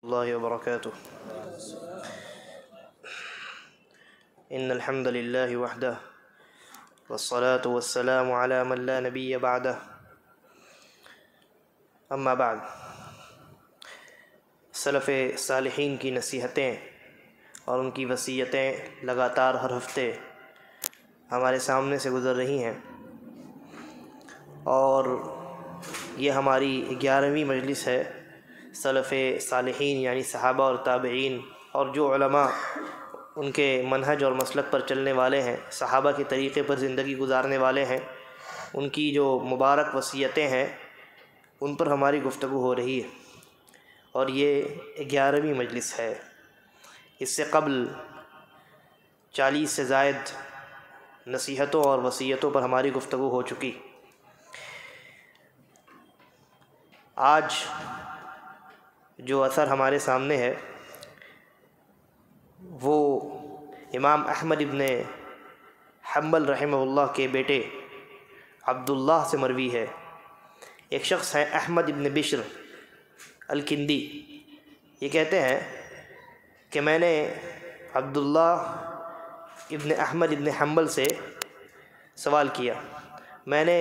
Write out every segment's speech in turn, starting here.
الله وبركاته. إن الحمد لله وحده والصلاة والسلام على من لا نبي بعده اما بعد. سلف صالحین کی نصیحتیں اور ان کی وصیتیں لگاتار ہر ہفتے ہمارے سامنے سے گزر رہی ہیں، اور یہ ہماری 11ویں مجلس ہے. سلف صالحین یعنی صحابہ اور تابعین اور جو علماء ان کے منہج اور مسلک پر چلنے والے ہیں، صحابہ کے طریقے پر زندگی گزارنے والے ہیں، ان کی جو مبارک وصیتیں ہیں ان پر ہماری گفتگو ہو رہی ہے، اور یہ 11ویں مجلس ہے. اس سے قبل 40 سے زائد نصیحتوں اور وصیتوں پر ہماری گفتگو ہو چکی. آج جو اثر ہمارے سامنے ہے وہ امام احمد ابن حنبل رحمہ اللہ کے بیٹے عبداللہ سے مروی ہے. ایک شخص ہے احمد ابن بشر الکندی. یہ کہتے ہیں کہ میں نے عبداللہ ابن احمد ابن حنبل سے سوال کیا. میں نے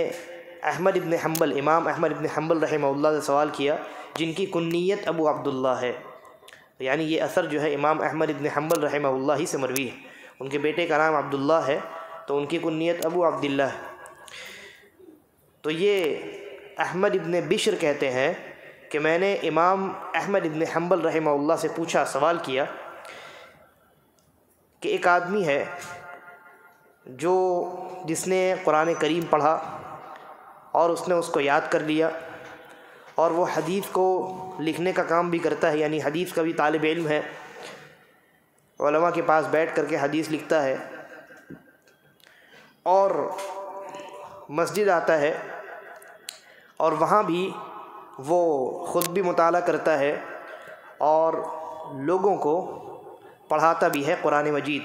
احمد ابن حنبل امام احمد ابن حنبل رحمہ اللہ سے سوال کیا جن کی کنیت ابو عبداللہ ہے، یعنی یہ اثر جو ہے امام احمد ابن حنبل رحمہ اللہ ہی سے مروی ہے. ان کے بیٹے کا نام عبداللہ ہے تو ان کی کنیت ابو عبداللہ ہے. تو یہ احمد ابن بشر کہتے ہیں کہ میں نے امام احمد ابن حنبل رحمہ اللہ سے پوچھا، سوال کیا کہ ایک آدمی ہے جس نے قرآن کریم پڑھا اور اس نے اس کو یاد کر لیا، اور وہ حدیث کو لکھنے کا کام بھی کرتا ہے، یعنی حدیث کا بھی طالب علم ہے، علماء کے پاس بیٹھ کر کے حدیث لکھتا ہے، اور مسجد آتا ہے اور وہاں بھی وہ خود بھی مطالعہ کرتا ہے اور لوگوں کو پڑھاتا بھی ہے قرآن مجید.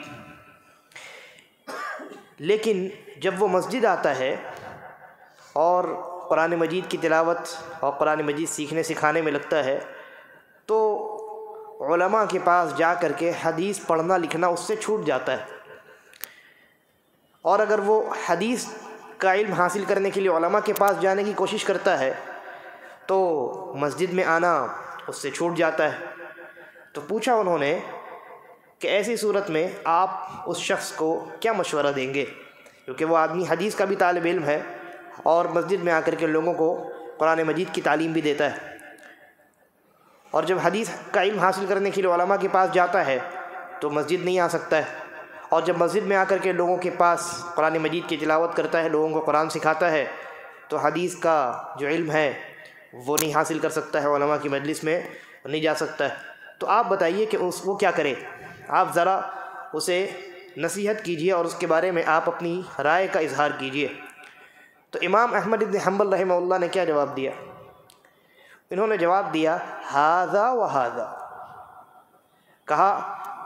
لیکن جب وہ مسجد آتا ہے اور قرآن مجید کی تلاوت اور قرآن مجید سیکھنے سکھانے میں لگتا ہے تو علماء کے پاس جا کر کے حدیث پڑھنا لکھنا اس سے چھوٹ جاتا ہے، اور اگر وہ حدیث کا علم حاصل کرنے کے لیے علماء کے پاس جانے کی کوشش کرتا ہے تو مسجد میں آنا اس سے چھوٹ جاتا ہے. تو پوچھا انہوں نے کہ ایسی صورت میں آپ اس شخص کو کیا مشورہ دیں گے، کیونکہ وہ آدمی حدیث کا بھی طالب علم ہے اور مسجد میں آ کر کے لوگوں کو قرآن مجید کی تعلیم بھی دیتا ہے، اور جب حدیث کا علم حاصل کرنے کے لیے علماء کے پاس جاتا ہے تو مسجد نہیں آ سکتا ہے، اور جب مسجد میں آ کر کے لوگوں کے پاس قرآن مجید کی تلاوت کرتا ہے، لوگوں کو قرآن سکھاتا ہے، تو حدیث کا جو علم ہے وہ نہیں حاصل کر سکتا ہے، علماء کی مجلس میں نہیں جا سکتا ہے. تو آپ بتائیے کہ وہ کیا کرے؟ آپ ذرا اسے نصیحت کیجئے اور اس کے بارے میں آپ اپنی رائے کا اظہار کیجئے. تو امام احمد بن حنبل رحمہ اللہ نے کیا جواب دیا؟ انہوں نے جواب دیا ھذا و ھذا. کہا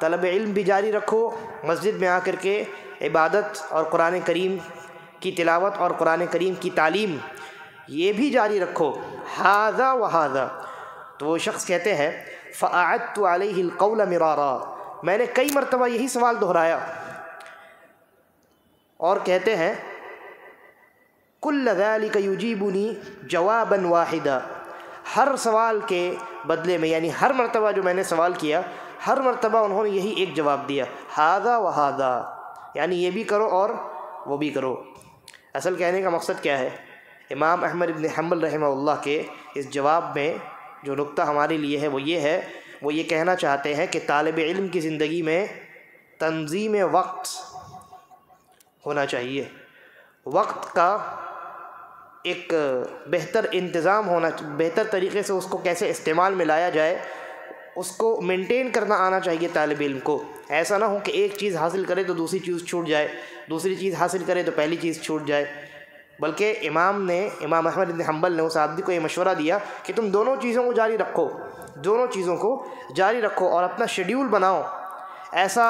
طلب علم بھی جاری رکھو، مسجد میں آ کر کے عبادت اور قرآن کریم کی تلاوت اور قرآن کریم کی تعلیم یہ بھی جاری رکھو، ھذا و ھذا. تو وہ شخص کہتے ہیں فأعدت علیہ القول مرارا. میں نے کئی مرتبہ یہی سوال دہرایا، اور کہتے ہیں کل ذلک یجیبنی جوابا واحدا. ہر سوال کے بدلے میں، یعنی ہر مرتبہ جو میں نے سوال کیا ہر مرتبہ انہوں نے یہی ایک جواب دیا، ھذا و ھذا، یعنی یہ بھی کرو اور وہ بھی کرو. اصل کہنے کا مقصد کیا ہے؟ امام احمد بن حنبل رحمہ اللہ کے اس جواب میں جو نقطہ ہمارے لیے ہے وہ یہ کہنا چاہتے ہیں کہ طالب علم کی زندگی میں تنظیم وقت ہونا چاہیے. وقت کا ایک بہتر انتظام ہونا، بہتر طریقے سے اس کو کیسے استعمال میں لایا جائے اس کو مینٹین کرنا آنا چاہیے طالب علم کو. ایسا نہ ہو کہ ایک چیز حاصل کرے تو دوسری چیز چھوٹ جائے، دوسری چیز حاصل کرے تو پہلی چیز چھوٹ جائے. بلکہ امام احمد بن حنبل نے اس آدمی کو یہ مشورہ دیا کہ تم دونوں چیزوں کو جاری رکھو، دونوں چیزوں کو جاری رکھو اور اپنا شیڈیول بناؤ، ایسا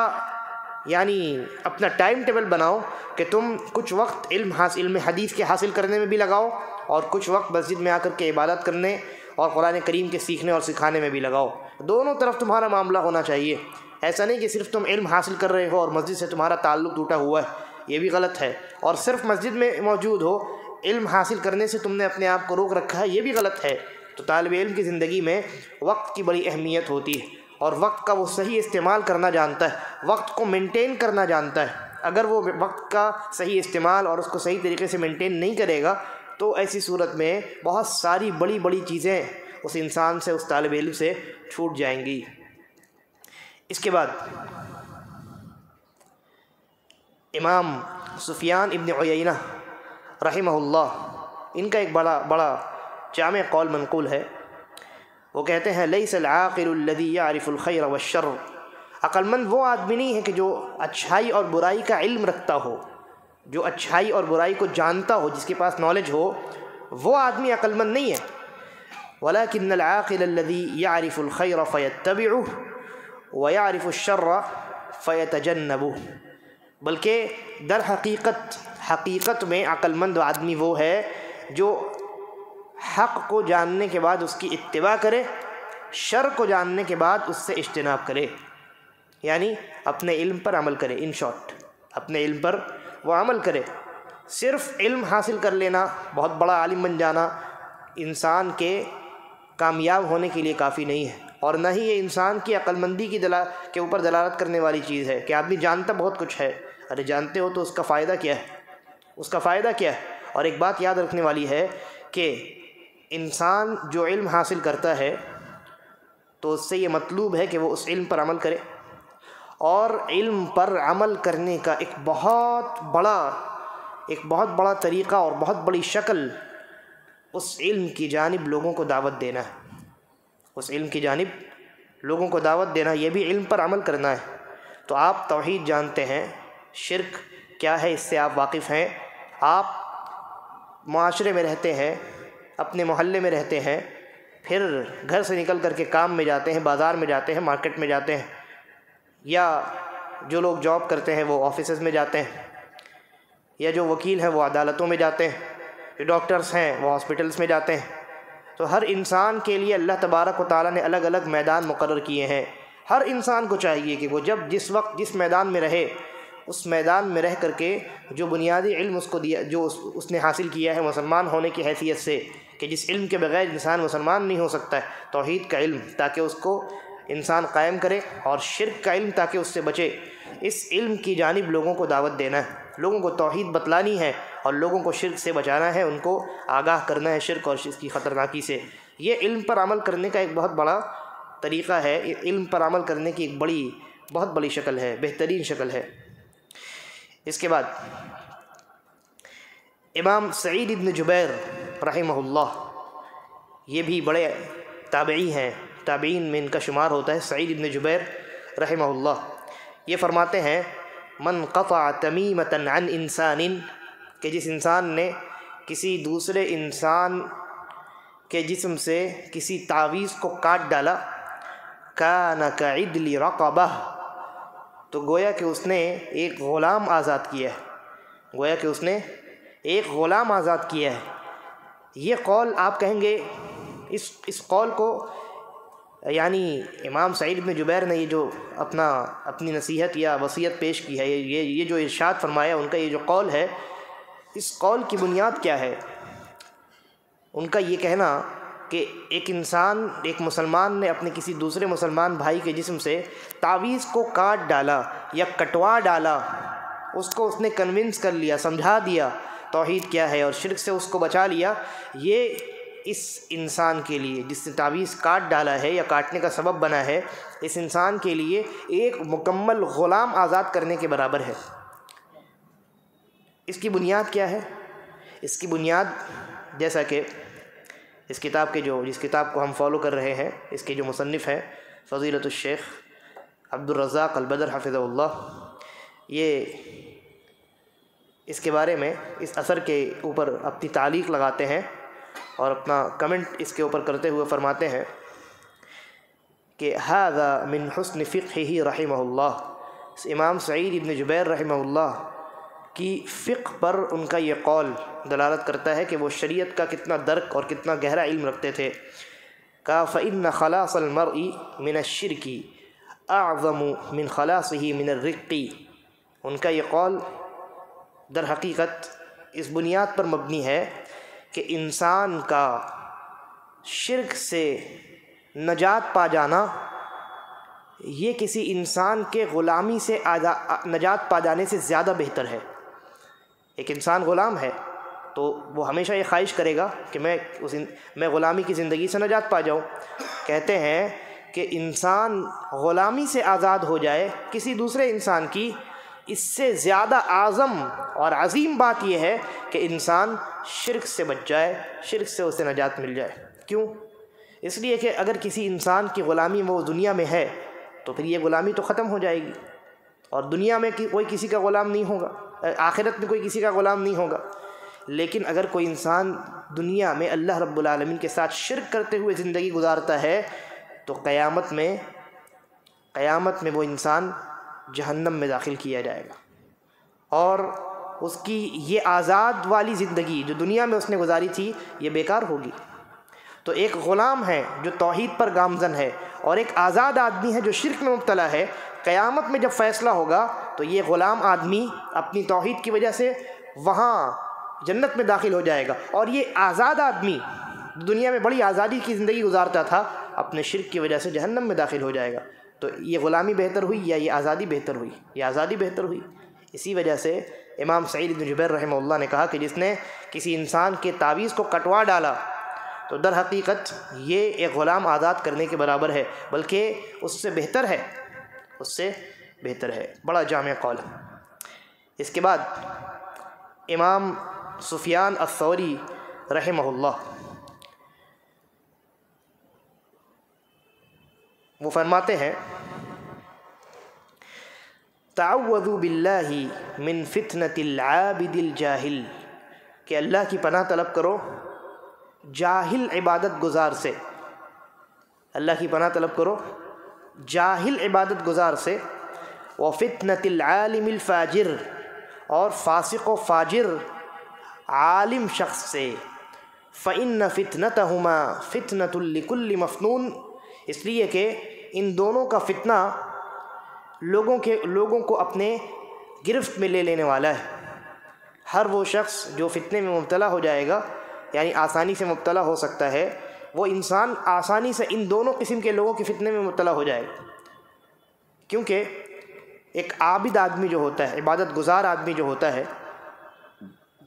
یعنی اپنا ٹائم ٹیبل بناؤ کہ تم کچھ وقت علم حدیث کے حاصل کرنے میں بھی لگاؤ اور کچھ وقت مسجد میں آ کر کے عبادت کرنے اور قرآن کریم کے سیکھنے اور سکھانے میں بھی لگاؤ. دونوں طرف تمہارا معاملہ ہونا چاہیے۔ ایسا نہیں کہ صرف تم علم حاصل کر رہے ہو اور مسجد سے تمہارا تعلق ٹوٹا ہوا ہے، یہ بھی غلط ہے، اور صرف مسجد میں موجود ہو، علم حاصل کرنے سے تم نے اپنے آپ کو روک رکھا ہے، یہ بھی غلط ہے۔ تو طالب علم کی زندگی میں وقت کی بڑی اہمیت ہوتی ہے، اور وقت کا وہ صحیح استعمال کرنا جانتا ہے، وقت کو مینٹین کرنا جانتا ہے۔ اگر وہ وقت کا صحیح استعمال اور اس کو صحیح طریقے سے مینٹین نہیں کرے گا تو ایسی صورت میں بہت ساری بڑی بڑی چیزیں اس انسان سے، اس طالب علم سے چھوٹ جائیں گی۔ اس کے بعد امام سفیان ابن عیینہ رحمہ اللہ، ان کا ایک بڑا جامع قول منقول ہے۔ وہ کہتے ہیں لیس العاقل الذی یعرف الخیر والشر، عقل مند وہ آدمی نہیں ہے کہ جو اچھائی اور برائی کا علم رکھتا ہو، جو اچھائی اور برائی کو جانتا ہو، جس کے پاس نالج ہو، وہ آدمی عقل مند نہیں ہے۔ ولکن العاقل الذی یعرف الخیر فیتبعہ ویعرف الشر فیتجنبہ، بلکہ در حقیقت میں عقل مند آدمی وہ ہے جو حق کو جاننے کے بعد اس کی اتباع کرے، شر کو جاننے کے بعد اس سے اجتناب کرے، یعنی اپنے علم پر عمل کرے۔ ان شارٹ اپنے علم پر وہ عمل کرے۔ صرف علم حاصل کر لینا، بہت بڑا عالم بن جانا انسان کے کامیاب ہونے کے لیے کافی نہیں ہے، اور نہ ہی یہ انسان کی عقل مندی کے اوپر دلالت کرنے والی چیز ہے کہ آدمی جانتا بہت کچھ ہے۔ ارے جانتے ہو تو اس کا فائدہ کیا ہے؟ اس کا فائدہ کیا ہے؟ اور ایک بات یاد رکھنے والی ہے کہ انسان جو علم حاصل کرتا ہے تو اس سے یہ مطلوب ہے کہ وہ اس علم پر عمل کرے، اور علم پر عمل کرنے کا ایک بہت بڑا طریقہ اور بہت بڑی شکل اس علم کی جانب لوگوں کو دعوت دینا ہے۔ اس علم کی جانب لوگوں کو دعوت دینا، یہ بھی علم پر عمل کرنا ہے۔ تو آپ توحید جانتے ہیں، شرک کیا ہے اس سے آپ واقف ہیں، آپ معاشرے میں رہتے ہیں، اپنے محلے میں رہتے ہیں، پھر گھر سے نکل کر کے کام میں جاتے ہیں، بازار میں جاتے ہیں، مارکیٹ میں جاتے ہیں، یا جو لوگ جاب کرتے ہیں وہ آفیسز میں جاتے ہیں، یا جو وکیل ہیں وہ عدالتوں میں جاتے ہیں، جو ڈاکٹرز ہیں وہ ہاسپٹلز میں جاتے ہیں۔ تو ہر انسان کے لیے اللہ تبارک و تعالیٰ نے الگ الگ میدان مقرر کیے ہیں۔ ہر انسان کو چاہیے کہ وہ جس وقت جس میدان میں رہے، اس میدان میں رہ کر کے جو بنیادی علم اس کو دیا، جو اس نے حاصل کیا ہے مسلمان ہونے کی حیثیت سے، کہ جس علم کے بغیر انسان مسلمان نہیں ہو سکتا ہے، توحید کا علم، تاکہ اس کو انسان قائم کرے، اور شرک کا علم تاکہ اس سے بچے۔ اس علم کی جانب لوگوں کو دعوت دینا ہے، لوگوں کو توحید بتلانی ہے، اور لوگوں کو شرک سے بچانا ہے، ان کو آگاہ کرنا ہے شرک اور شرک کی خطرناکی سے۔ یہ علم پر عمل کرنے کا ایک بہت بڑا طریقہ ہے، علم پر عمل کرنے کی ایک بہت بڑی شکل ہے، بہترین شکل ہے۔ اس کے بعد امام سعید ابن جبیر رحمہ اللہ، یہ بھی بڑے تابعی ہیں، تابعین میں ان کا شمار ہوتا ہے۔ سعید ابن جبیر رحمہ اللہ یہ فرماتے ہیں من قطع تمیمۃ عن انسان، کہ جس انسان نے کسی دوسرے انسان کے جسم سے کسی تعویذ کو کاٹ ڈالا، کان کعدل رقبہ، تو گویا کہ اس نے ایک غلام آزاد کیا ہے، گویا کہ اس نے ایک غلام آزاد کیا ہے۔ یہ قول آپ کہیں گے، اس قول کو یعنی امام سعید بن جبیر نے یہ جو اپنی نصیحت یا وصیت پیش کی ہے، یہ جو ارشاد فرمایا، ان کا یہ جو قول ہے، اس قول کی بنیاد کیا ہے؟ ان کا یہ کہنا کہ ایک انسان، ایک مسلمان نے اپنے کسی دوسرے مسلمان بھائی کے جسم سے تعویذ کو کاٹ ڈالا یا کٹوا ڈالا، اس کو اس نے کنونس کر لیا، سمجھا دیا توحید کیا ہے اور شرک سے اس کو بچا لیا، یہ اس انسان کے لیے جس نے تعویذ کاٹ ڈالا ہے یا کاٹنے کا سبب بنا ہے، اس انسان کے لیے ایک مکمل غلام آزاد کرنے کے برابر ہے۔ اس کی بنیاد کیا ہے؟ اس کی بنیاد، جیسا کہ جس کتاب کو ہم فالو کر رہے ہیں، اس کے جو مصنف ہیں فضیلۃ الشیخ عبد الرزاق البدر حفظہ اللہ، یہ اس کے بارے میں اس اثر کے اوپر اپنی تعلیق لگاتے ہیں اور اپنا کمنٹ اس کے اوپر کرتے ہوئے فرماتے ہیں کہ ھذا من حسن فقہہ رحمہ اللہ، امام سعید ابن جبیر رحمہ اللہ کی فقہ پر ان کا یہ قول دلالت کرتا ہے کہ وہ شریعت کا کتنا درک اور کتنا گہرا علم رکھتے تھے۔ کہا فإن خلاص المرء من الشرک اعظم من خلاصه من الرق۔ ان کا یہ قول در حقیقت اس بنیاد پر مبنی ہے کہ انسان کا شرک سے نجات پا جانا یہ کسی انسان کے غلامی سے نجات پا جانے سے زیادہ بہتر ہے۔ ایک انسان غلام ہے تو وہ ہمیشہ یہ خواہش کرے گا کہ میں غلامی کی زندگی سے نجات پا جاؤں۔ کہتے ہیں کہ انسان غلامی سے آزاد ہو جائے کسی دوسرے انسان کی، اس سے زیادہ اعظم اور عظیم بات یہ ہے کہ انسان شرک سے بچ جائے، شرک سے اسے نجات مل جائے۔ کیوں؟ اس لیے کہ اگر کسی انسان کی غلامی وہ دنیا میں ہے تو پھر یہ غلامی تو ختم ہو جائے گی، اور دنیا میں کوئی کسی کا غلام نہیں ہوگا، آخرت میں کوئی کسی کا غلام نہیں ہوگا۔ لیکن اگر کوئی انسان دنیا میں اللہ رب العالمین کے ساتھ شرک کرتے ہوئے زندگی گزارتا ہے تو قیامت میں وہ انسان جہنم میں داخل کیا جائے گا، اور اس کی یہ آزاد والی زندگی جو دنیا میں اس نے گزاری تھی یہ بیکار ہوگی۔ تو ایک غلام ہے جو توحید پر گامزن ہے، اور ایک آزاد آدمی ہے جو شرک میں مبتلا ہے۔ قیامت میں جب فیصلہ ہوگا تو یہ غلام آدمی اپنی توحید کی وجہ سے وہاں جنت میں داخل ہو جائے گا، اور یہ آزاد آدمی دنیا میں بڑی آزادی کی زندگی گزارتا تھا اپنے شرک کی وجہ سے جہنم میں داخل ہو جائے گا۔ تو یہ غلامی بہتر ہوئی یا یہ آزادی بہتر ہوئی؟ یہ آزادی بہتر ہوئی۔ اسی وجہ سے امام سعید بن جبیر رحمہ اللہ نے کہا کہ جس نے کسی انسان کے تعویذ کو کٹوا ڈالا تو در حقیقت یہ ایک غلام آزاد کرنے کے برابر ہے، بلکہ اس سے بہتر ہے، اس سے بہتر ہے۔ بڑا جامع قول ہے۔ اس کے بعد امام سفیان الثوری رحمہ اللہ وہ فرماتے ہیں تعوذوا باللہ من فتنة العابد الجاہل، کہ اللہ کی پناہ طلب کرو جاہل عبادت گزار سے، اللہ کی پناہ طلب کرو جاہل عبادت گزار سے، وفتنة العالم الفاجر، اور فاسق و فاجر عالم شخص سے، فإن فتنتهما فتنة لكل مفتون، اس لیے کہ ان دونوں کا فتنہ لوگوں کو اپنے گرفت میں لے لینے والا ہے۔ ہر وہ شخص جو فتنے میں مبتلا ہو جائے گا، یعنی آسانی سے مبتلا ہو سکتا ہے، وہ انسان آسانی سے ان دونوں قسم کے لوگوں کے فتنے میں مبتلا ہو جائے گا۔ کیونکہ ایک عابد آدمی جو ہوتا ہے، عبادت گزار آدمی جو ہوتا ہے،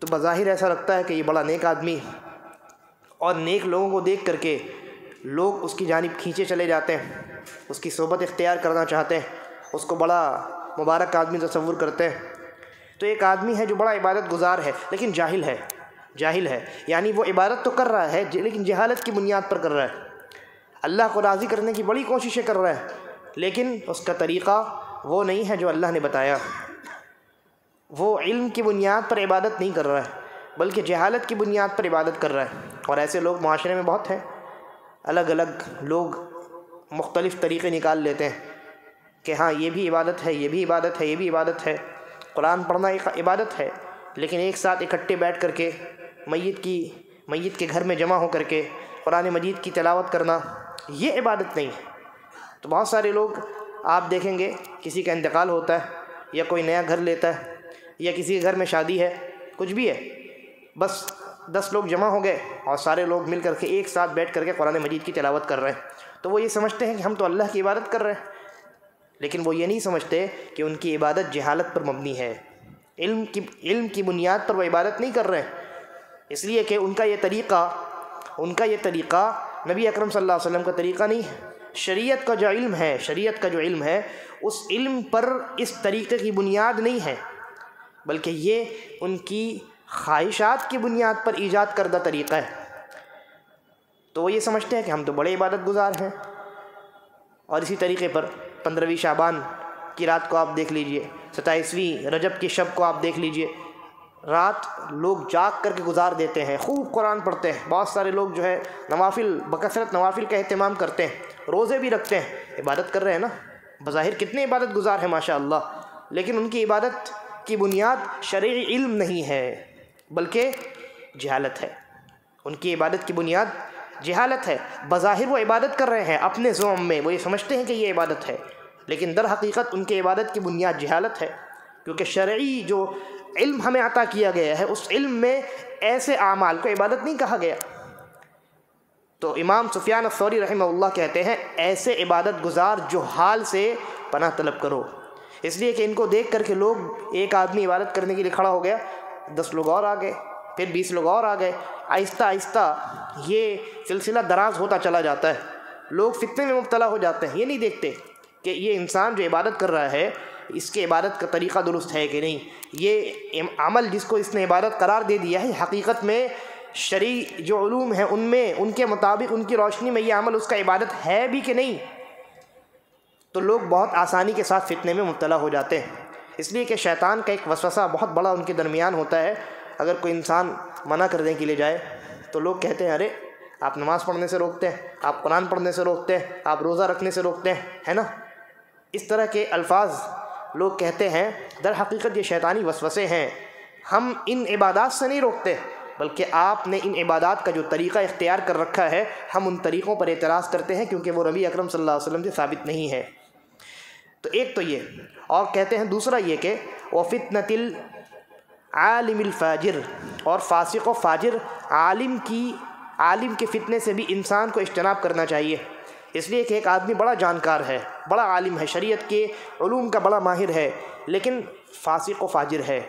تو بظاہر ایسا لگتا ہے کہ یہ بڑا نیک آدمی، اور نیک لوگوں کو دیکھ کر کے لوگ اس کی جانب کھینچے چلے جاتے ہیں، اس کی صحبت اختیار کرنا چاہتے ہیں، اس کو بڑا مبارک آدمی تصور کرتے ہیں۔ تو ایک آدمی ہے جو بڑا عبادت گزار ہے لیکن جاہل ہے، یعنی وہ عبادت تو کر رہا ہے لیکن جہالت کی بنیاد پر کر رہا ہے، اللہ کو راضی کرنے کی بڑی کوششیں کر رہا ہے، لیکن اس کا طریقہ وہ نہیں ہے جو اللہ نے بتایا۔ وہ علم کی بنیاد پر عبادت نہیں کر رہا ہے بلکہ جہالت کی بنیاد پر عبادت کر رہا ہے، اور ایسے لوگ معاشرے میں بہت ہیں۔ الگ الگ لوگ مختلف طریقے نکال لیتے ہیں کہ ہاں یہ بھی عبادت ہے، یہ بھی عبادت ہے، یہ بھی عبادت ہے، قرآن پڑھنا ایک عبادت ہے، لیکن ایک ساتھ اکٹھے بیٹھ کر کے میت کے گھر میں جمع ہو کر کے قرآن مجید کی تلاوت کرنا یہ عبادت نہیں ہے۔ تو بہت سارے لوگ آپ دیکھیں گے کسی کا انتقال ہوتا ہے، یا کوئی نیا گھر لیتا ہے، یا کسی کے گھر میں شادی ہے، کچھ بھی ہے، بس 10 لوگ جمع ہو گئے اور سارے لوگ مل کر کے ایک ساتھ بیٹھ کر کے قرآن مجید کی تلاوت کر رہے ہیں، تو وہ یہ سمجھتے ہیں کہ ہم تو اللہ کی عبادت کر رہے ہیں، لیکن وہ یہ نہیں سمجھتے کہ ان کی عبادت جہالت پر مبنی ہے، علم کی بنیاد پر وہ عبادت نہیں کر رہے ہیں، اس لیے کہ ان کا یہ طریقہ نبی اکرم صلی اللہ علیہ وسلم کا طریقہ نہیں ہے۔ شریعت کا جو علم ہے اس علم پر اس طریقے کی بنیاد نہیں ہے، بلکہ یہ ان کی خواہشات کی بنیاد پر ایجاد کردہ طریقہ ہے۔ تو وہ یہ سمجھتے ہیں کہ ہم تو بڑے عبادت گزار ہیں۔ اور اسی طریقے پر 15ویں شعبان کی رات کو آپ دیکھ لیجئے، 27ویں رجب کی شب کو آپ دیکھ لیجئے، رات لوگ جاگ کر کے گزار دیتے ہیں، خوب قرآن پڑھتے ہیں، بہت سارے لوگ جو ہے بکثرت نوافل کا اہتمام کرتے ہیں، روزے بھی رکھتے ہیں، عبادت کر رہے ہیں نا، بظاہر کتنے عبادت گزار ہیں ماشاءاللہ، لیکن ان کی عبادت کی بنیاد شرعی علم نہیں ہے بلکہ جہالت ہے۔ ان کی عبادت کی بنیاد جہالت ہے۔ بظاہر وہ عبادت کر رہے ہیں اپنے زعم میں، وہ یہ سمجھتے ہیں کہ یہ عبادت ہے، لیکن در حقیقت ان کی عبادت کی بنیاد جہالت ہے، کیونکہ شرعی جو علم ہمیں عطا کیا گیا ہے اس علم میں ایسے اعمال کو عبادت نہیں کہا گیا۔ تو امام سفیان الثوری رحمہ اللہ کہتے ہیں ایسے عبادت گزار جہال سے پناہ طلب کرو، اس لیے کہ ان کو دیکھ کر کے لوگ، ایک آدمی عبادت کرنے کے لیے کھڑا ہو گیا، 10 لوگ اور آ گئے، پھر 20 لوگ اور آ گئے، آہستہ آہستہ یہ سلسلہ دراز ہوتا چلا جاتا ہے، لوگ فتنے میں مبتلا ہو جاتے ہیں، یہ نہیں دیکھتے کہ یہ انسان جو عبادت کر رہا ہے اس کے عبادت کا طریقہ درست ہے کہ نہیں، یہ عمل جس کو اس نے عبادت قرار دے دیا ہے حقیقت میں شرعی جو علوم ہیں ان میں، ان کے مطابق، ان کی روشنی میں یہ عمل اس کا عبادت ہے بھی کہ نہیں، تو لوگ بہت آسانی کے ساتھ فتنے میں مبتلا ہو جاتے ہیں۔ اس لیے کہ شیطان کا ایک وسوسہ بہت بڑا ان کے درمیان ہوتا ہے، اگر کوئی انسان منع کرنے کے لیے جائے تو لوگ کہتے ہیں ارے آپ نماز پڑھنے سے روکتے ہیں، آپ قرآن پڑھنے سے روکتے ہیں، آپ روزہ رکھنے سے روکتے ہیں، ہے نا، اس طرح کے الفاظ لوگ کہتے ہیں، در حقیقت یہ شیطانی وسوسے ہیں، ہم ان عبادات سے نہیں روکتے، بلکہ آپ نے ان عبادات کا جو طریقہ اختیار کر رکھا ہے ہم ان طریقوں پر اعتراض کرتے ہیں کیونکہ وہ نبی اکرم صلی اللہ علیہ وسلم سے ثابت نہیں ہے۔ تو ایک تو یہ، اور کہتے ہیں دوسرا یہ کہ وَفِتْنَةِ الْعَالِمِ الْفَاجِرِ، اور فاسق و فاجر عالم کے فتنے سے بھی انسان کو اجتناب کرنا چاہیے، اس لیے کہ ایک آدمی بڑا جانکار ہے، بڑا عالم ہے، شریعت کے علوم کا بڑا ماہر ہے، لیکن فاسق و فاجر ہے،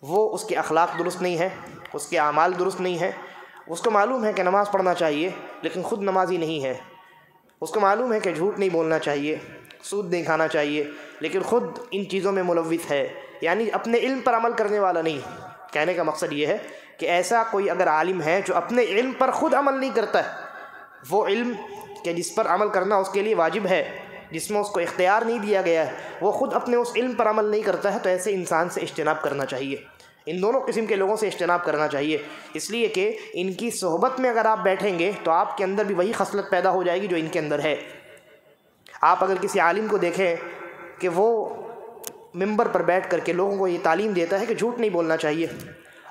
وہ اس کے اخلاق درست نہیں ہے، اس کے اعمال درست نہیں ہے، اس کو معلوم ہے کہ نماز پڑھنا چاہیے لیکن خود نمازی نہیں ہے، اس کو معلوم ہے کہ جھوٹ نہیں بولنا چاہیے، سود نہیں کھانا چاہیے، لیکن خود ان چیزوں میں ملوث ہے، یعنی اپنے علم پر عمل کرنے والا نہیں۔ کہنے کا مقصد یہ ہے کہ ایسا کوئی اگر عالم ہے جو اپنے علم پر خود عمل نہیں کرتا ہے، وہ علم کہ جس پر عمل کرنا اس کے لیے واجب ہے، جس میں اس کو اختیار نہیں دیا گیا ہے، وہ خود اپنے اس علم پر عمل نہیں کرتا ہے، تو ایسے انسان سے اجتناب کرنا چاہیے، ان دونوں قسم کے لوگوں سے اجتناب کرنا چاہیے، اس لیے کہ ان کی صحبت میں اگر آپ بیٹھیں گے تو آپ کے اندر بھی وہی خصلت پیدا ہو جائے گی جو ان کے اندر ہے۔ آپ اگر کسی عالم کو دیکھیں کہ وہ ممبر پر بیٹھ کر کے لوگوں کو یہ تعلیم دیتا ہے کہ جھوٹ نہیں بولنا چاہیے،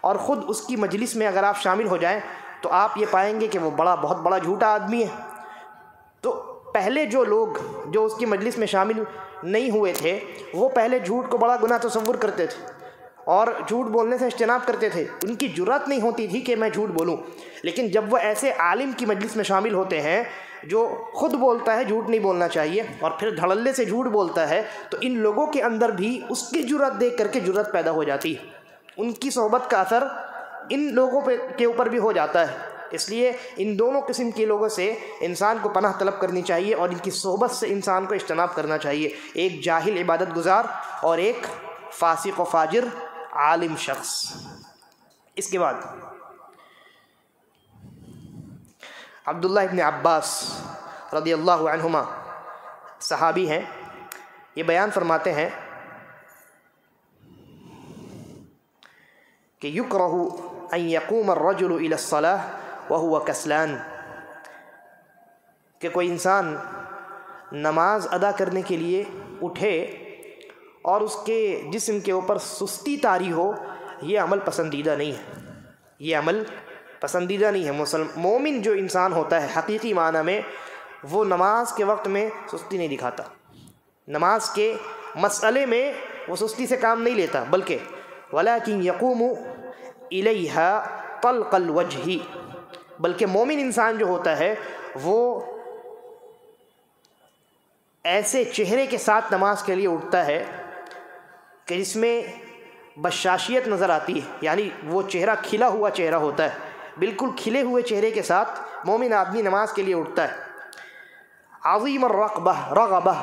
اور خود اس کی مجلس میں اگر آپ شامل ہو جائیں تو آپ یہ پائیں گے کہ وہ بہت بڑا جھوٹا آدمی ہے، تو پہلے جو لوگ جو اس کی مجلس میں شامل نہیں ہوئے تھے وہ پہلے جھوٹ کو بڑا گناہ تصور کرتے تھے اور جھوٹ بولنے سے اجتناب کرتے تھے، ان کی جرأت نہیں ہوتی تھی کہ میں جھوٹ بولوں، لیکن جب وہ ایسے عالم کی مجلس میں شامل ہوتے ہیں جو خود بولتا ہے جھوٹ نہیں بولنا چاہیے اور پھر دھڑلے سے جھوٹ بولتا ہے، تو ان لوگوں کے اندر بھی اس کی جرأت دیکھ کر کے جرأت پیدا ہو جاتی ہے، ان کی صحبت کا اثر ان لوگوں کے اوپر بھی ہو جاتا ہے۔ اس لیے ان دونوں قسم کے لوگوں سے انسان کو پناہ طلب کرنی چاہیے اور ان کی صحبت سے انسان کو اجتناب کرنا چاہیے، ایک جاہل عبادت گزار اور ایک فاسق و فاجر عالم شخص۔ اس کے بعد عبداللہ ابن عباس رضی اللہ عنہما صحابی ہیں، یہ بیان فرماتے ہیں کہ یکرہ ان یقوم الرجل الی الصلاۃ وہو کسلان، کہ کوئی انسان نماز ادا کرنے کے لیے اٹھے اور اس کے جسم کے اوپر سستی طاری ہو، یہ عمل پسندیدہ نہیں ہے، یہ عمل پسندیدہ نہیں ہے۔ مومن جو انسان ہوتا ہے حقیقی معنی میں وہ نماز کے وقت میں سستی نہیں دکھاتا، نماز کے مسئلے میں وہ سستی سے کام نہیں لیتا، بلکہ ولیکن یقوم الیہا طلق الوجہ، بلکہ مومن انسان جو ہوتا ہے وہ ایسے چہرے کے ساتھ نماز کے لیے اٹھتا ہے کہ جس میں بشاشیت نظر آتی ہے، یعنی وہ چہرہ کھلا ہوا چہرہ ہوتا ہے، بالکل کھلے ہوئے چہرے کے ساتھ مومن آدمی نماز کے لیے اٹھتا ہے۔ عظیم رغبہ،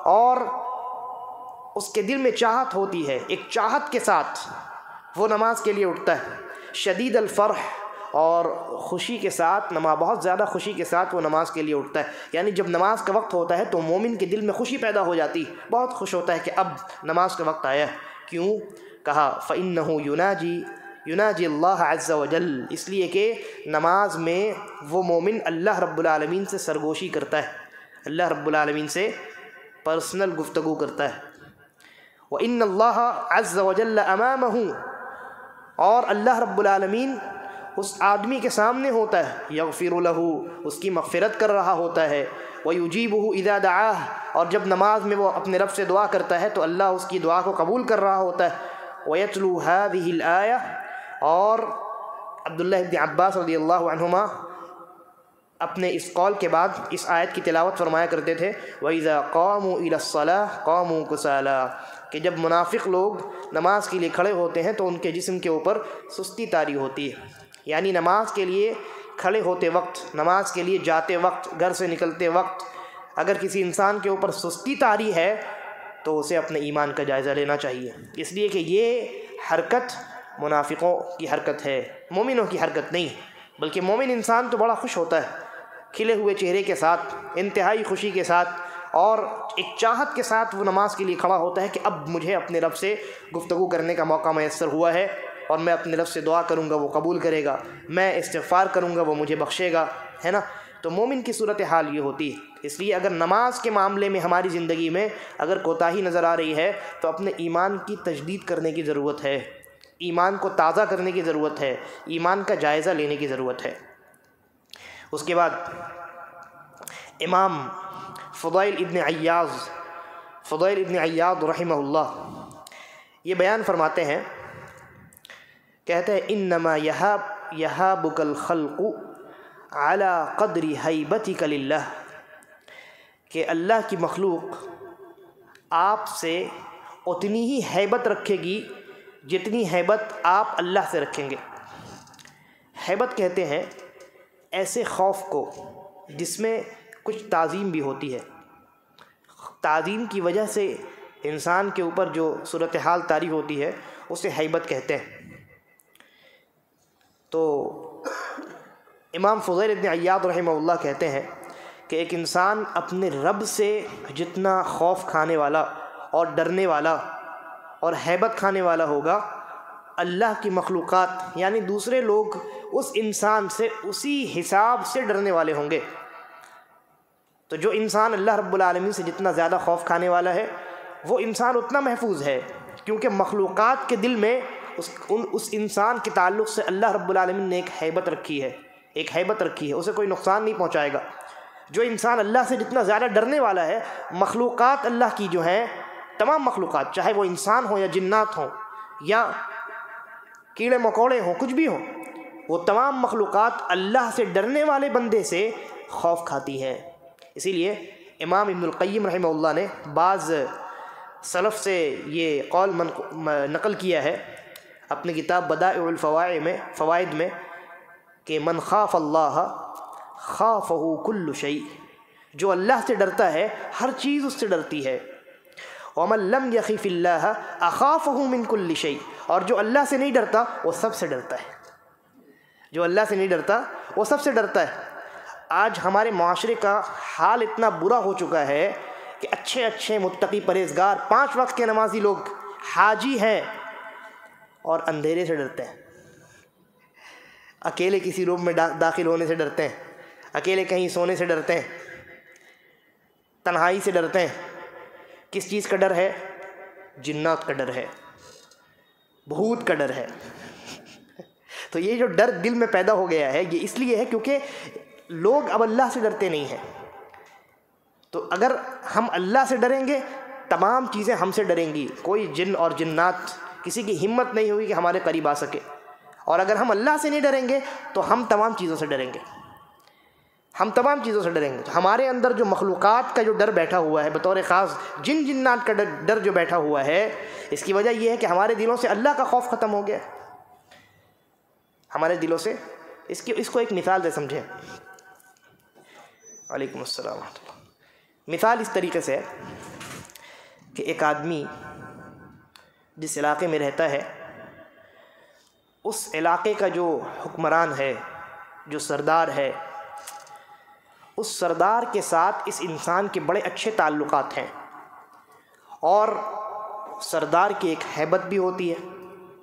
اور اس کے دل میں چاہت ہوتی ہے، ایک چاہت کے ساتھ وہ نماز کے لیے اٹھتا ہے۔ شدید الفرح، اور خوشی کے ساتھ، بہت زیادہ خوشی کے ساتھ وہ نماز کے لیے اٹھتا ہے، یعنی جب نماز کا وقت ہوتا ہے تو مومن کے دل میں خوشی پیدا ہو جاتی ہے، بہت خوش ہوتا ہے کہ اب نماز کا وقت آیا ہے۔ کیوں؟ کہا فَإِنَّهُ يُنَاجِي اللہ عز وجل، اس لیے کہ نماز میں وہ مومن اللہ رب العالمین سے سرگوشی کرتا ہے، اللہ رب العالمین سے پرسنل گفتگو کرتا ہے۔ وَإِنَّ اللَّهَ عَزَّ وَجَلَّ أَمَامَهُ، اور اللہ رب العالمین اس آدمی کے سامنے ہوتا ہے، یغفر لہ، اس کی مغفرت کر رہا ہوتا ہے، ویجیبہ اذا دعاہ، اور جب نماز میں وہ اپنے رب سے دعا کرتا ہے تو اللہ اس کی دعا کو قبول کر رہا ہوتا ہے، ویتلو ہذہ الآیہ، اور عبداللہ ابن عباس رضی اللہ عنہما اپنے اس قول کے بعد اس آیت کی تلاوت فرمایا کرتے تھے، وَإِذَا قَامُوا إِلَى الصَّلَاةِ قَامُوا كُسَالَىٰ، کہ جب منافق لوگ نماز کے لیے کھڑے ہوتے ہیں تو ان کے جسم کے اوپر سستی طاری ہوتی ہے، یعنی نماز کے لیے کھڑے ہوتے وقت، نماز کے لیے جاتے وقت، گھر سے نکلتے وقت اگر کسی انسان کے اوپر سستی طاری ہے تو اسے اپنے ایمان کا جائزہ لینا چاہیے، اس لیے کہ یہ حرکت منافقوں کی حرکت ہے، مومنوں کی حرکت نہیں، بلکہ مومن انسان تو بڑا خوش ہوتا ہے، کھلے ہوئے چہرے کے ساتھ، انتہائی خوشی کے ساتھ اور ایک چاہت کے ساتھ وہ نماز کے لیے کھڑا ہوتا ہے کہ اب مجھے اپنے رب سے گفتگو کرنے کا موقع میسر ہوا ہے، اور میں اپنے رب سے دعا کروں گا وہ قبول کرے گا، میں استغفار کروں گا وہ مجھے بخشے گا، ہے نا۔ تو مومن کی صورتحال یہ ہوتی ہے، اس لیے اگر نماز کے معاملے میں ہماری زندگی میں اگر کوتاہی نظر آ رہی ہے تو اپنے ایمان کی تجدید کرنے کی ضرورت ہے، ایمان کو تازہ کرنے کی ضرورت ہے، ایمان کا جائزہ لینے کی ضرورت ہے۔ اس کے بعد امام فضیل ابن عیاض رحمہ اللہ یہ بیان فرماتے ہیں، کہتے ہیں انما یہابک الخلق علی قدر ہیبتک للہ، کہ اللہ کی مخلوق آپ سے اتنی ہی ہیبت رکھے گی جتنی ہیبت آپ اللہ سے رکھیں گے۔ ہیبت کہتے ہیں ایسے خوف کو جس میں کچھ تعظیم بھی ہوتی ہے، تعظیم کی وجہ سے انسان کے اوپر جو صورتحال طاری ہوتی ہے اسے ہیبت کہتے ہیں۔ تو امام فضیل ابن عیاض رحمہ اللہ کہتے ہیں کہ ایک انسان اپنے رب سے جتنا خوف کھانے والا اور ڈرنے والا اور ہیبت کھانے والا ہوگا، اللہ کی مخلوقات یعنی دوسرے لوگ اس انسان سے اسی حساب سے ڈرنے والے ہوں گے۔ تو جو انسان اللہ رب العالمین سے جتنا زیادہ خوف کھانے والا ہے وہ انسان اتنا محفوظ ہے، کیونکہ مخلوقات کے دل میں اس انسان کے تعلق سے اللہ رب العالمین نے ایک ہیبت رکھی ہے، اسے کوئی نقصان نہیں پہنچائے گا۔ جو انسان اللہ سے جتنا زیادہ ڈرنے والا ہے، مخلوقات اللہ کی جو ہیں، تمام مخلوقات چاہے وہ انسان ہوں یا جنات ہوں یا کیڑے مکوڑے ہوں، کچھ بھی ہوں، وہ تمام مخلوقات اللہ سے ڈرنے والے بندے سے خوف کھاتی ہے۔ اسی لیے امام ابن القیم رحمہ اللہ نے بعض سلف سے یہ قول نقل کیا ہے اپنی کتاب بدائع الفوائد میں کہ من خاف اللہ خافہ کل شیء، جو اللہ سے ڈرتا ہے ہر چیز اس سے ڈرتی ہے، ومن لم یخف اللہ اخافہ من کل شیء، اور جو اللہ سے نہیں ڈرتا وہ سب سے ڈرتا ہے، جو اللہ سے نہیں ڈرتا وہ سب سے ڈرتا ہے۔ آج ہمارے معاشرے کا حال اتنا برا ہو چکا ہے کہ اچھے متقی پرہیزگار 5 وقت کے نمازی لوگ حاجی ہیں اور اندھیرے سے ڈرتے ہیں، اکیلے کسی روم میں داخل ہونے سے ڈرتے ہیں، اکیلے کہیں سونے سے ڈرتے ہیں، تنہائی سے ڈرتے ہیں۔ کس چیز کا ڈر ہے؟ جنات کا ڈر ہے، بھوت کا ڈر ہے۔ تو یہ جو ڈر دل میں پیدا ہو گیا ہے یہ اس لیے ہے کیونکہ لوگ اب اللہ سے ڈرتے نہیں ہیں۔ تو اگر ہم اللہ سے ڈریں گے تمام چیزیں ہم سے ڈریں گی، کوئی جن اور جنات کسی کی ہمت نہیں ہوگی کہ ہمارے قریب آ سکے، اور اگر ہم اللہ سے نہیں ڈریں گے تو ہم تمام چیزوں سے ڈریں گے، تو ہمارے اندر جو مخلوقات کا جو ڈر بیٹھا ہوا ہے، بطور خاص جن جنات کا ڈر جو بیٹھا ہوا ہے، اس کی وجہ یہ ہے کہ ہمارے دلوں سے اللہ کا خوف ختم ہو گیا، ہمارے دلوں سے۔ اس کو ایک مثال دے سمجھیں۔ وعلیکم السلام ورحمۃ اللہ۔ مثال اس طریقے سے کہ ایک آدمی جس علاقے میں رہتا ہے، اس علاقے کا جو حکمران ہے، جو سردار ہے، اس سردار کے ساتھ اس انسان کے بڑے اچھے تعلقات ہیں، اور سردار کی ایک ہیبت بھی ہوتی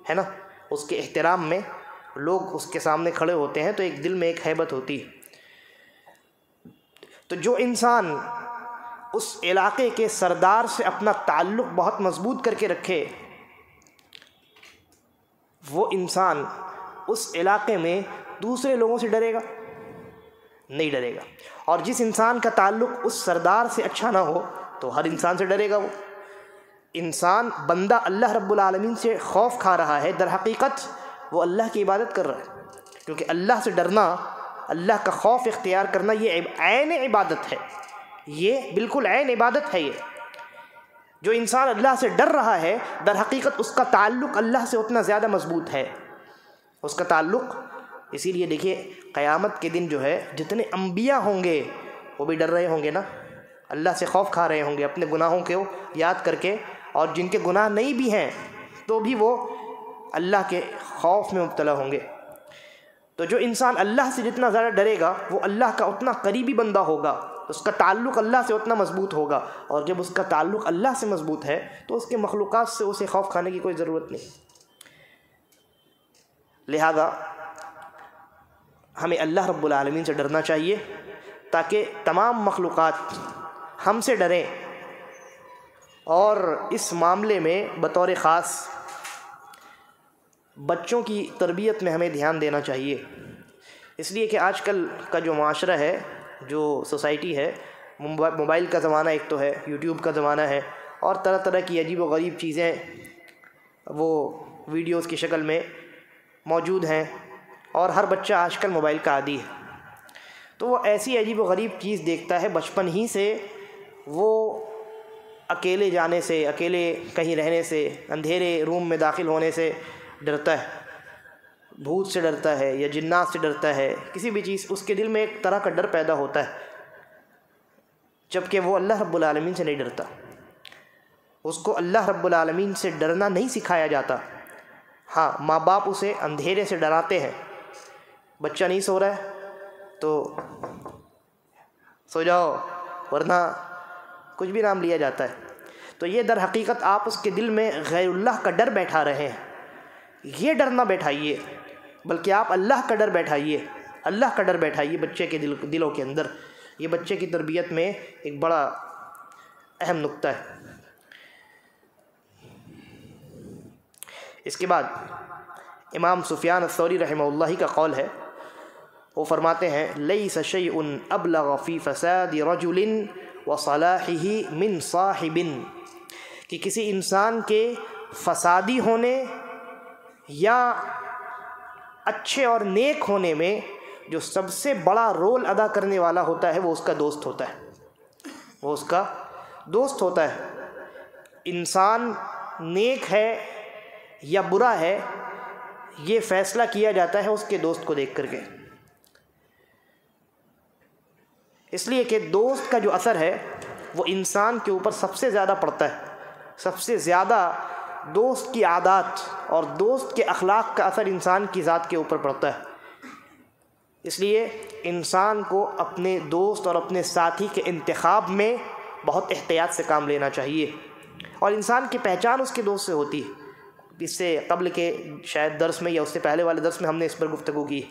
ہے نا، اس کے احترام میں لوگ اس کے سامنے کھڑے ہوتے ہیں تو ایک دل میں ایک ہیبت ہوتی ہے۔ تو جو انسان اس علاقے کے سردار سے اپنا تعلق بہت مضبوط کر کے رکھے، وہ انسان اس علاقے میں دوسرے لوگوں سے ڈرے گا؟ نہیں ڈرے گا۔ اور جس انسان کا تعلق اس سردار سے اچھا نہ ہو تو ہر انسان سے ڈرے گا۔ وہ انسان بندہ اللہ رب العالمین سے خوف کھا رہا ہے، در حقیقت وہ اللہ کی عبادت کر رہا ہے، کیونکہ اللہ سے ڈرنا، اللہ کا خوف اختیار کرنا یہ عین عبادت ہے، یہ بالکل عین عبادت ہے۔ یہ جو انسان اللہ سے ڈر رہا ہے در حقیقت اس کا تعلق اللہ سے اتنا زیادہ مضبوط ہے، اس کا تعلق۔ اسی لیے دیکھیے قیامت کے دن جو ہے جتنے انبیاء ہوں گے وہ بھی ڈر رہے ہوں گے نا، اللہ سے خوف کھا رہے ہوں گے اپنے گناہوں کو یاد کر کے، اور جن کے گناہ نہیں بھی ہیں تو بھی وہ اللہ کے خوف میں مبتلا ہوں گے۔ تو جو انسان اللہ سے جتنا زیادہ ڈرے گا وہ اللہ کا اتنا قریبی بندہ ہوگا، اس کا تعلق اللہ سے اتنا مضبوط ہوگا، اور جب اس کا تعلق اللہ سے مضبوط ہے تو اس کے مخلوقات سے اسے خوف کھانے کی کوئی ضرورت نہیں۔ لہذا ہمیں اللہ رب العالمین سے ڈرنا چاہیے تاکہ تمام مخلوقات ہم سے ڈریں، اور اس معاملے میں بطور خاص بچوں کی تربیت میں ہمیں دھیان دینا چاہیے، اس لیے کہ آج کل کا جو معاشرہ ہے، جو سوسائٹی ہے، موبائل کا زمانہ ایک تو ہے، یوٹیوب کا زمانہ ہے، اور طرح طرح کی عجیب و غریب چیزیں وہ ویڈیوز کی شکل میں موجود ہیں، اور ہر بچہ آج کل موبائل کا عادی ہے، تو وہ ایسی عجیب و غریب چیز دیکھتا ہے، بچپن ہی سے وہ اکیلے جانے سے، اکیلے کہیں رہنے سے، اندھیرے روم میں داخل ہونے سے ڈرتا ہے، بھوت سے ڈرتا ہے یا جنات سے ڈرتا ہے، کسی بھی چیز، اس کے دل میں ایک طرح کا ڈر پیدا ہوتا ہے، جبکہ وہ اللہ رب العالمین سے نہیں ڈرتا، اس کو اللہ رب العالمین سے ڈرنا نہیں سکھایا جاتا۔ ہاں، ماں باپ اسے اندھیرے سے ڈراتے ہیں، بچہ نہیں سو رہا ہے تو سو جاؤ، ورنہ کچھ بھی نام لیا جاتا ہے، تو یہ در حقیقت آپ اس کے دل میں غیر اللہ کا ڈر بیٹھا رہے ہیں۔ یہ ڈر نہ بیٹھائیے، بلکہ آپ اللہ کا ڈر بیٹھائیے، اللہ کا ڈر بیٹھائیے بچے کے دلوں کے اندر۔ یہ بچے کی تربیت میں ایک بڑا اہم نقطہ ہے۔ اس کے بعد امام سفیان الثوری رحمہ اللہ کا قول ہے، وہ فرماتے ہیں لیس شیء ابلغ فی فساد رجل وصلاحہ من صاحب، کہ کسی انسان کے فسادی ہونے یا اچھے اور نیک ہونے میں جو سب سے بڑا رول ادا کرنے والا ہوتا ہے وہ اس کا دوست ہوتا ہے، وہ اس کا دوست ہوتا ہے۔ انسان نیک ہے یا برا ہے یہ فیصلہ کیا جاتا ہے اس کے دوست کو دیکھ کر کے، اس لیے کہ دوست کا جو اثر ہے وہ انسان کے اوپر سب سے زیادہ پڑتا ہے، سب سے زیادہ دوست کی عادات اور دوست کے اخلاق کا اثر انسان کی ذات کے اوپر پڑتا ہے۔ اس لیے انسان کو اپنے دوست اور اپنے ساتھی کے انتخاب میں بہت احتیاط سے کام لینا چاہیے، اور انسان کی پہچان اس کے دوست سے ہوتی ہے۔ اس سے قبل کے شاید درس میں یا اس سے پہلے والے درس میں ہم نے اس پر گفتگو کی،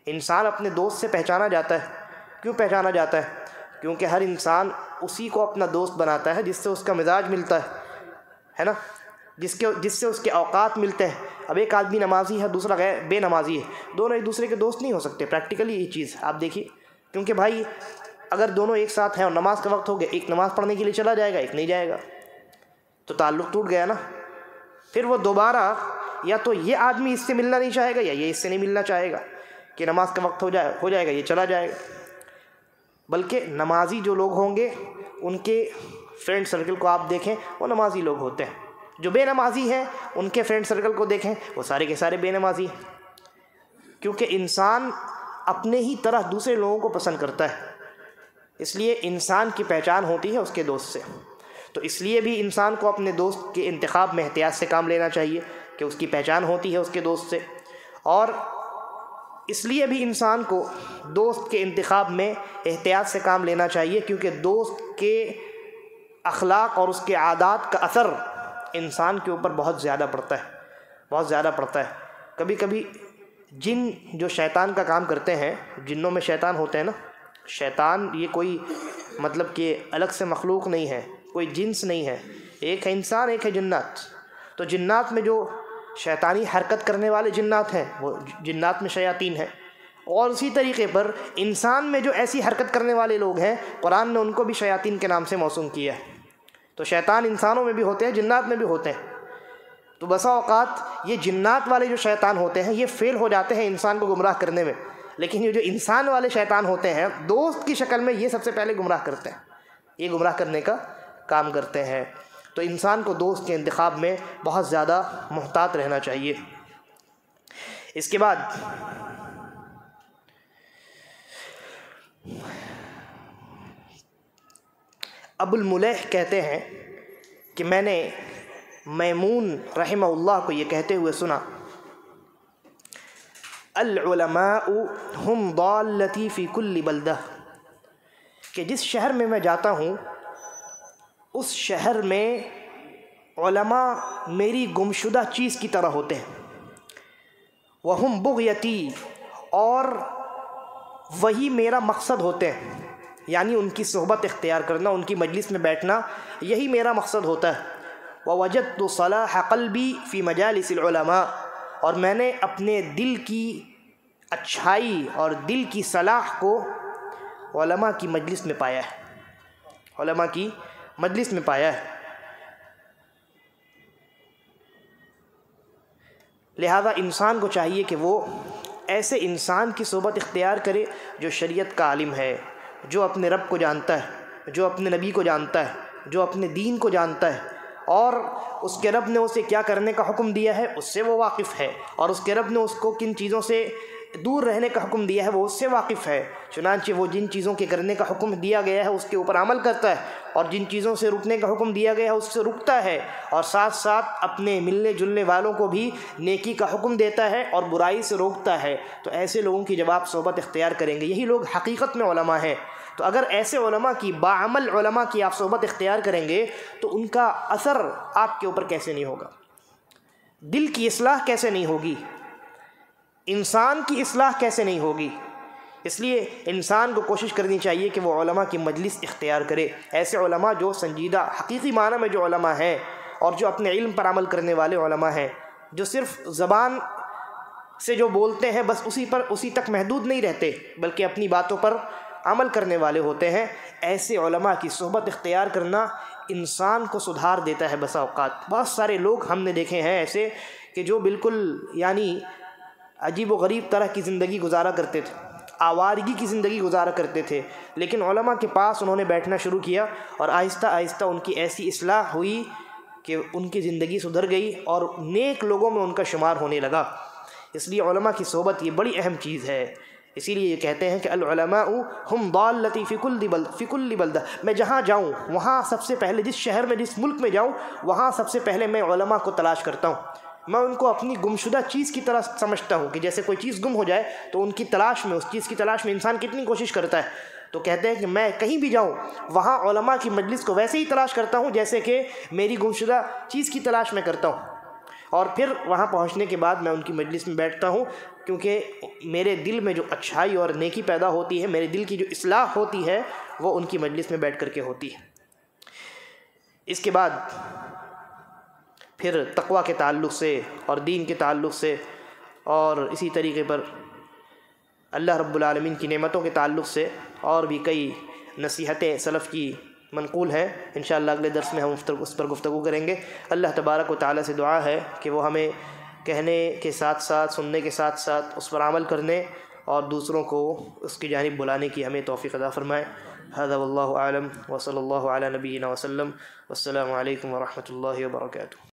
انسان اپنے دوست سے پہچانا جاتا ہے۔ کیوں پہچانا جاتا ہے؟ کیونکہ ہر انسان اسی کو اپنا دوست بناتا ہے جس سے اس کا مزاج ملتا ہے نا، جس سے اس کے اوقات ملتے ہیں۔ اب ایک آدمی نمازی ہے، دوسرا بے نمازی ہے، دونوں ایک دوسرے کے دوست نہیں ہو سکتے، پریکٹیکلی یہ چیز آپ دیکھیے، کیونکہ بھائی اگر دونوں ایک ساتھ ہیں اور نماز کا وقت ہو گیا، ایک نماز پڑھنے کے لیے چلا جائے گا، ایک نہیں جائے گا، تو تعلق ٹوٹ گیا نا۔ پھر وہ دوبارہ یا تو یہ آدمی اس سے ملنا نہیں چاہے گا یا یہ اس سے نہیں ملنا چاہے گا کہ نماز کا وقت ہو جائے گا، یہ چلا جائے گا۔ بلکہ نمازی جو لوگ ہوں گے ان کے فرینڈ سرکل کو آپ دیکھیں، وہ نمازی لوگ ہوتے ہیں۔ جو بے نمازی ہیں ان کے فرینڈ سرکل کو دیکھیں، وہ سارے کے سارے بے نمازی ہیں، کیونکہ انسان اپنے ہی طرح دوسرے لوگوں کو پسند کرتا ہے، اس لیے انسان کی پہچان ہوتی ہے اس کے دوست سے۔ تو اس لیے بھی انسان کو اپنے دوست کے انتخاب میں احتیاط سے کام لینا چاہیے کہ اس کی پہچان ہوتی ہے اس کے دوست سے، اور اس لیے بھی انسان کو دوست کے انتخاب میں احتیاط سے کام لینا چاہیے، کیونکہ دوست کے اخلاق اور اس کے عادات کا اثر انسان کے اوپر بہت زیادہ پڑتا ہے، بہت زیادہ پڑتا ہے۔ کبھی کبھی جن جو شیطان کا کام کرتے ہیں، جنوں میں شیطان ہوتے ہیں نا، شیطان یہ کوئی مطلب کہ الگ سے مخلوق نہیں ہے، کوئی جنس نہیں ہے، ایک ہے انسان، ایک ہے جنات۔ تو جنات میں جو شیطانی حرکت کرنے والے جنات ہیں، وہ جنات میں شیاطین ہیں، اور اسی طریقے پر انسان میں جو ایسی حرکت کرنے والے لوگ ہیں قرآن نے ان کو بھی شیاطین کے نام سے موسوم کیا ہے۔ تو شیطان انسانوں میں بھی ہوتے ہیں، جنات میں بھی ہوتے ہیں۔ تو بسا اوقات یہ جنات والے جو شیطان ہوتے ہیں یہ فیل ہو جاتے ہیں انسان کو گمراہ کرنے میں، لیکن یہ جو انسان والے شیطان ہوتے ہیں دوست کی شکل میں یہ سب سے پہلے گمراہ کرتے ہیں، یہ گمراہ کرنے کا کام کرتے ہیں۔ تو انسان کو دوست کے انتخاب میں بہت زیادہ محتاط رہنا چاہیے۔ اس کے بعد ابو الملیح کہتے ہیں کہ میں نے میمون رحمہ اللہ کو یہ کہتے ہوئے سنا، العلماء ہم ضالتی فی کل بلدہ، کہ جس شہر میں میں جاتا ہوں اس شہر میں علماء میری گمشدہ چیز کی طرح ہوتے ہیں، وہم بغیتی، اور وہی میرا مقصد ہوتے ہیں، یعنی ان کی صحبت اختیار کرنا، ان کی مجلس میں بیٹھنا، یہی میرا مقصد ہوتا ہے۔ ووجدت صلاح قلبی فی مجالس العلماء، اور میں نے اپنے دل کی اچھائی اور دل کی صلاح کو علماء کی مجلس میں پایا ہے، علماء کی مجلس میں پایا ہے۔ لہذا انسان کو چاہیے کہ وہ ایسے انسان کی صحبت اختیار کرے جو شریعت کا عالم ہے، جو اپنے رب کو جانتا ہے، جو اپنے نبی کو جانتا ہے، جو اپنے دین کو جانتا ہے، اور اس کے رب نے اسے کیا کرنے کا حکم دیا ہے اس سے وہ واقف ہے، اور اس کے رب نے اس کو کن چیزوں سے دور رہنے کا حکم دیا ہے وہ اس سے واقف ہے۔ چنانچہ وہ جن چیزوں کے کرنے کا حکم دیا گیا ہے اس کے اوپر عمل کرتا ہے، اور جن چیزوں سے رکنے کا حکم دیا گیا ہے اس سے رکتا ہے، اور ساتھ ساتھ اپنے ملنے جلنے والوں کو بھی نیکی کا حکم دیتا ہے اور برائی سے روکتا ہے۔ تو ایسے لوگوں کی جب آپ صحبت اختیار کریں گے یہی لوگ حقیقت میں علماء ہیں۔ تو اگر ایسے علماء کی، باعمل علماء کی آپ صحبت اختیار کریں گے تو ان کا اثر آپ کے اوپر کیسے نہیں ہوگا، دل کی اصلاح کیسے نہیں ہوگی، انسان کی اصلاح کیسے نہیں ہوگی۔ اس لیے انسان کو کوشش کرنی چاہیے کہ وہ علماء کی مجلس اختیار کرے، ایسے علماء جو سنجیدہ حقیقی معنی میں جو علماء ہیں اور جو اپنے علم پر عمل کرنے والے علماء ہیں، جو صرف زبان سے جو بولتے ہیں بس اسی تک محدود نہیں رہتے بلکہ اپنی باتوں پر عمل کرنے والے ہوتے ہیں۔ ایسے علماء کی صحبت اختیار کرنا انسان کو سدھار دیتا ہے۔ بسا اوقات بہت سارے لوگ ہم نے دیکھے ہیں ایسے کہ جو بالکل یعنی عجیب و غریب طرح کی زندگی گزارا کرتے تھے، آوارگی کی زندگی گزارا کرتے تھے، لیکن علماء کے پاس انہوں نے بیٹھنا شروع کیا اور آہستہ آہستہ ان کی ایسی اصلاح ہوئی کہ ان کی زندگی سدھر گئی اور نیک لوگوں میں ان کا شمار ہونے لگا۔ اس لیے علماء کی صحبت یہ بڑی اہم چیز ہے۔ اسی لیے یہ کہتے ہیں کہ العلماء ہم ضالتی فی کل بلدہ، میں جہاں جاؤں وہاں سب سے پہلے، جس شہر میں جس ملک میں جاؤں وہاں سب سے پہلے میں علماء کو تلاش کرتا ہوں، میں ان کو اپنی گمشدہ چیز کی طرح سمجھتا ہوں کہ جیسے کوئی چیز گم ہو جائے تو ان کی تلاش میں، اس چیز کی تلاش میں انسان کتنی کوشش کرتا ہے۔ تو کہتے ہیں کہ میں کہیں بھی جاؤں وہاں علماء کی مجلس کو ویسے ہی تلاش کرتا ہوں جیسے کہ میری گمشدہ چیز کی تلاش میں کرتا ہوں، اور پھر وہاں پہنچنے کے بعد میں ان کی مجلس میں بیٹھتا ہوں، کیونکہ میرے دل میں جو اچھائی اور نیکی پیدا ہوتی ہے، میرے دل کی جو اصلاح ہوتی ہے وہ ان کی مجلس میں بیٹھ کر کے ہوتی ہے۔ اس کے بعد پھر تقویٰ کے تعلق سے اور دین کے تعلق سے اور اسی طریقے پر اللہ رب العالمین کی نعمتوں کے تعلق سے اور بھی کئی نصیحتیں سلف کی منقول ہیں۔ انشاءاللہ اگلے درس میں ہم اس پر گفتگو کریں گے۔ اللہ تبارک و تعالیٰ سے دعا ہے کہ وہ ہمیں کہنے کے ساتھ ساتھ، سننے کے ساتھ ساتھ اس پر عمل کرنے اور دوسروں کو اس کی جانب بلانے کی ہمیں توفیق عطا فرمائے۔ ھذا واللہ اعلم وصلی اللہ علی نبینا وسلم، والسلام علیکم ورحمۃ اللہ وبرکاتہ۔